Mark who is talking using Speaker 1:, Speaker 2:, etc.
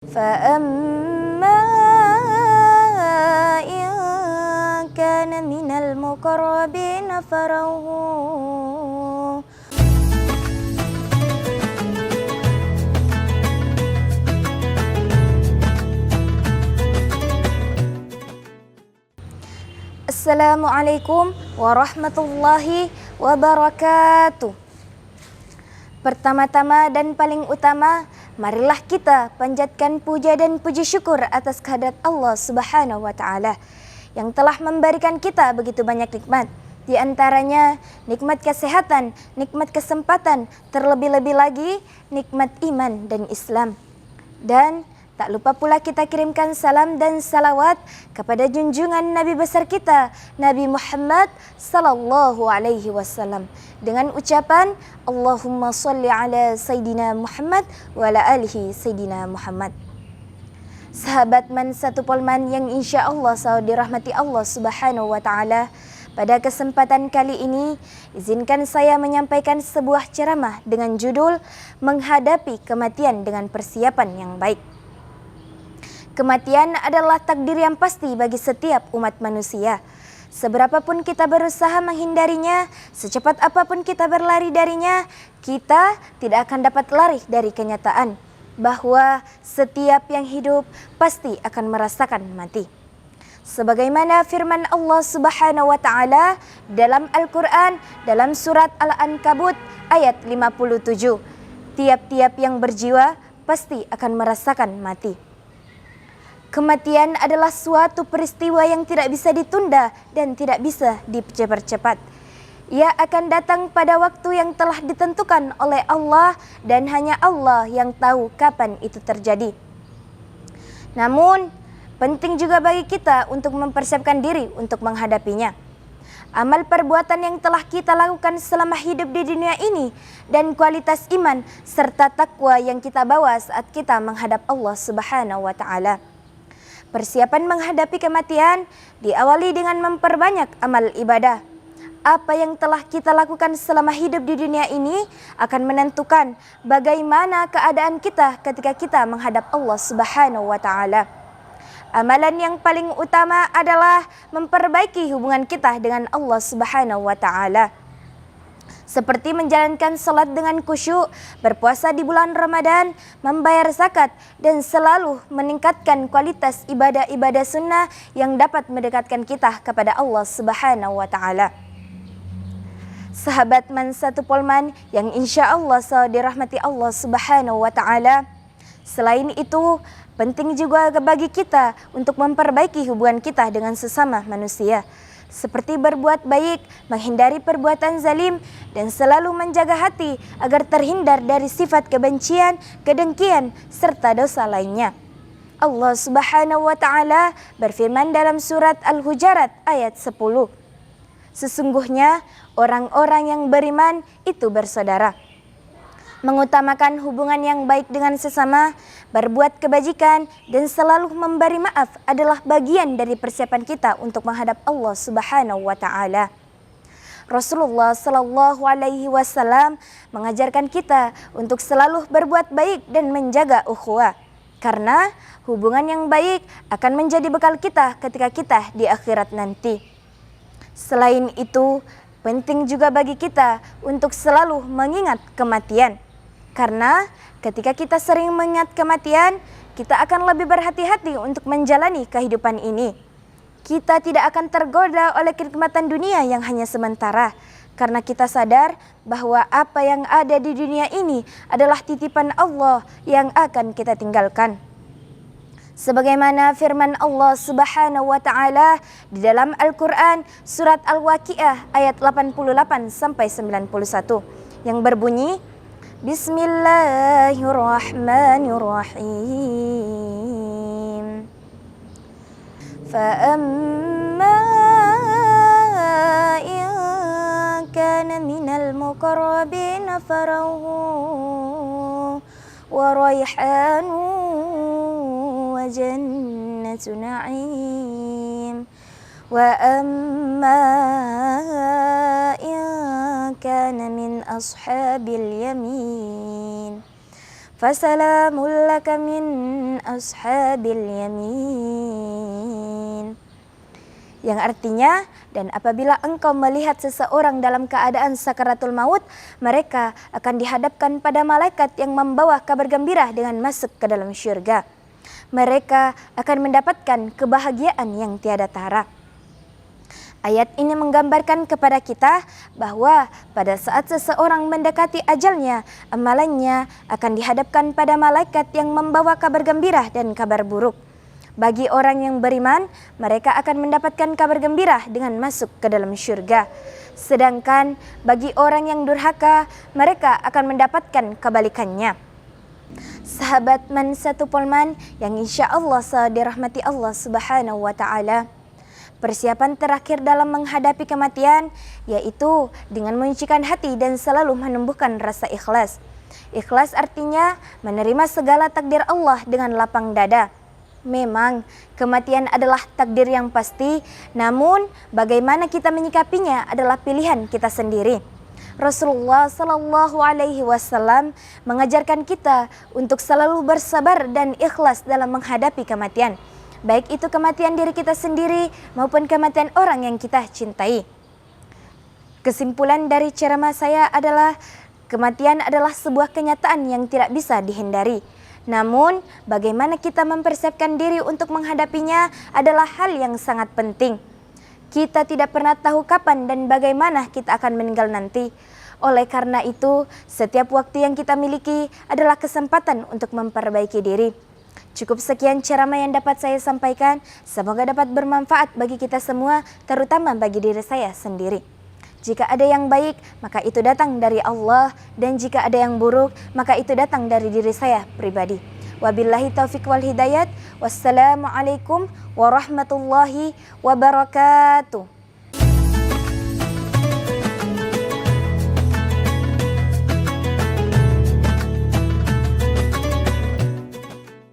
Speaker 1: فأما إن كان من المقربين فروح. Assalamualaikum warahmatullahi wabarakatuh. Pertama-tama dan paling utama, marilah kita panjatkan puja dan puji syukur atas kehadirat Allah Subhanahu wa taala yang telah memberikan kita begitu banyak nikmat. Di antaranya nikmat kesehatan, nikmat kesempatan, terlebih-lebih lagi nikmat iman dan Islam. Dan tak lupa pula kita kirimkan salam dan salawat kepada junjungan Nabi besar kita, Nabi Muhammad sallallahu alaihi wasallam, dengan ucapan Allahumma salli ala Sayyidina Muhammad wa ala alihi Sayyidina Muhammad. Sahabat Man Satu Polman yang insya Allah selalu dirahmati Allah Subhanahu wa ta'ala, pada kesempatan kali ini izinkan saya menyampaikan sebuah ceramah dengan judul Menghadapi Kematian dengan Persiapan yang Baik. Kematian adalah takdir yang pasti bagi setiap umat manusia. Seberapapun kita berusaha menghindarinya, secepat apapun kita berlari darinya, kita tidak akan dapat lari dari kenyataan bahwa setiap yang hidup pasti akan merasakan mati. Sebagaimana firman Allah Subhanahu wa taala dalam Al-Qur'an dalam surat Al-Ankabut ayat 57, tiap-tiap yang berjiwa pasti akan merasakan mati. Kematian adalah suatu peristiwa yang tidak bisa ditunda dan tidak bisa dipercepat. Ia akan datang pada waktu yang telah ditentukan oleh Allah dan hanya Allah yang tahu kapan itu terjadi. Namun, penting juga bagi kita untuk mempersiapkan diri untuk menghadapinya. Amal perbuatan yang telah kita lakukan selama hidup di dunia ini dan kualitas iman serta takwa yang kita bawa saat kita menghadap Allah Subhanahu wa taala. Persiapan menghadapi kematian diawali dengan memperbanyak amal ibadah. Apa yang telah kita lakukan selama hidup di dunia ini akan menentukan bagaimana keadaan kita ketika kita menghadap Allah Subhanahu wa taala. Amalan yang paling utama adalah memperbaiki hubungan kita dengan Allah Subhanahu wa taala. Seperti menjalankan salat dengan khusyuk, berpuasa di bulan Ramadan, membayar zakat, dan selalu meningkatkan kualitas ibadah-ibadah sunnah yang dapat mendekatkan kita kepada Allah Subhanahu wa taala. Sahabat Man Satu Polman yang insya Allah selalu dirahmati Allah Subhanahu wa taala, selain itu penting juga bagi kita untuk memperbaiki hubungan kita dengan sesama manusia, seperti berbuat baik, menghindari perbuatan zalim, dan selalu menjaga hati agar terhindar dari sifat kebencian, kedengkian, serta dosa lainnya. Allah Subhanahu wa ta'ala berfirman dalam surat Al-Hujarat ayat 10. Sesungguhnya orang-orang yang beriman itu bersaudara. Mengutamakan hubungan yang baik dengan sesama, berbuat kebajikan, dan selalu memberi maaf adalah bagian dari persiapan kita untuk menghadap Allah Subhanahu wa taala. Rasulullah sallallahu alaihi wasallam mengajarkan kita untuk selalu berbuat baik dan menjaga ukhuwah, karena hubungan yang baik akan menjadi bekal kita ketika kita di akhirat nanti. Selain itu, penting juga bagi kita untuk selalu mengingat kematian. Karena ketika kita sering mengingat kematian, kita akan lebih berhati-hati untuk menjalani kehidupan ini. Kita tidak akan tergoda oleh kenikmatan dunia yang hanya sementara, karena kita sadar bahwa apa yang ada di dunia ini adalah titipan Allah yang akan kita tinggalkan. Sebagaimana firman Allah Subhanahu wa taala di dalam Al-Qur'an surat Al-Waqiah ayat 88 sampai 91 yang berbunyi, Bismillahirrahmanirrahim. Fa'amma in kana minal muqarrabin farawhu wa rayhanu wa jannatu na'im. Wa amma in kana min ashabil yamin Fasalamul laka min ashabil yamin. Yang artinya, dan apabila engkau melihat seseorang dalam keadaan sakaratul maut, mereka akan dihadapkan pada malaikat yang membawa kabar gembira dengan masuk ke dalam syurga. Mereka akan mendapatkan kebahagiaan yang tiada tara. Ayat ini menggambarkan kepada kita bahwa pada saat seseorang mendekati ajalnya, amalannya akan dihadapkan pada malaikat yang membawa kabar gembira dan kabar buruk. Bagi orang yang beriman, mereka akan mendapatkan kabar gembira dengan masuk ke dalam syurga. Sedangkan bagi orang yang durhaka, mereka akan mendapatkan kebalikannya. Sahabat Man Satu Polman yang insya Allah dirahmati Allah Subhanahu wa Ta'ala. Persiapan terakhir dalam menghadapi kematian yaitu dengan menyucikan hati dan selalu menumbuhkan rasa ikhlas. Ikhlas artinya menerima segala takdir Allah dengan lapang dada. Memang kematian adalah takdir yang pasti, namun bagaimana kita menyikapinya adalah pilihan kita sendiri. Rasulullah Shallallahu Alaihi Wasallam mengajarkan kita untuk selalu bersabar dan ikhlas dalam menghadapi kematian, baik itu kematian diri kita sendiri maupun kematian orang yang kita cintai. Kesimpulan dari ceramah saya adalah kematian adalah sebuah kenyataan yang tidak bisa dihindari. Namun, bagaimana kita mempersiapkan diri untuk menghadapinya adalah hal yang sangat penting. Kita tidak pernah tahu kapan dan bagaimana kita akan meninggal nanti. Oleh karena itu, setiap waktu yang kita miliki adalah kesempatan untuk memperbaiki diri. Cukup sekian ceramah yang dapat saya sampaikan. Semoga dapat bermanfaat bagi kita semua, terutama bagi diri saya sendiri. Jika ada yang baik, maka itu datang dari Allah, dan jika ada yang buruk, maka itu datang dari diri saya pribadi. Wabillahi taufiq wal hidayat. Wassalamualaikum warahmatullahi wabarakatuh.